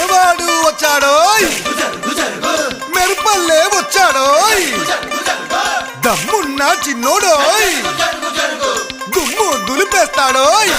మనవాడు వచ్చాడోయ్ మెరుపల్లే వచ్చాడోయ్ దమ్మున్న చిన్నోడోయ్ దుమ్ము దులిపేస్తాడోయ్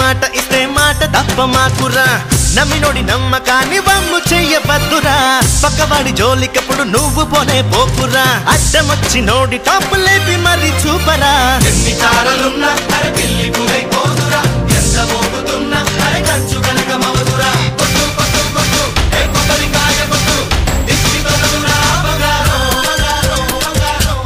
మాట ఇస్తే మాట తప్ప మాకురా నమ్మినోడి నమ్మకాన్ని వమ్ము చెయ్యవద్దురా పక్కవాడి జోలికప్పుడు నువ్వు పోనే పోకురా అడ్డమొచ్చి నోడి టాపు లేపి మరి చూపరా ఎన్ని తారలున్నా అరే పిల్లి పులై పోదురా ఎంత మోగుతున్నా అరే కంచు కనక మవదురా కొట్టు కొట్టు కొట్టు ఏ కొబ్బరికాయ కొట్టు దిష్టి తొలగురా బంగారం బంగారం బంగారం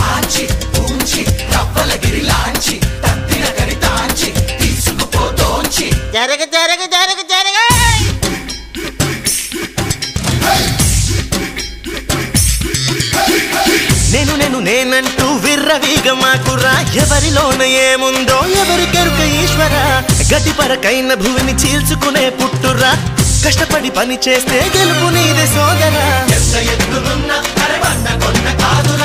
ఆచి పూంచి రవ్వలగిరి లాంచి తత్తిన కరితాంచి తీసుకుపోతోంచి జరగ జరగ జరగ జరగ నేను నేను నేనంటూ విర్రవీగ మాకురా ఎవరిలోన ఏముందో ఎవరికెరుక ఈశ్వర గడ్డిపరకైన భూమిని చీల్చుకునే పుట్టురా కష్టపడి పని చేస్తే గెలుపు నీదే సోదరా ఎంత ఎత్తులున్నా అరే వంద కొన్న కాదురా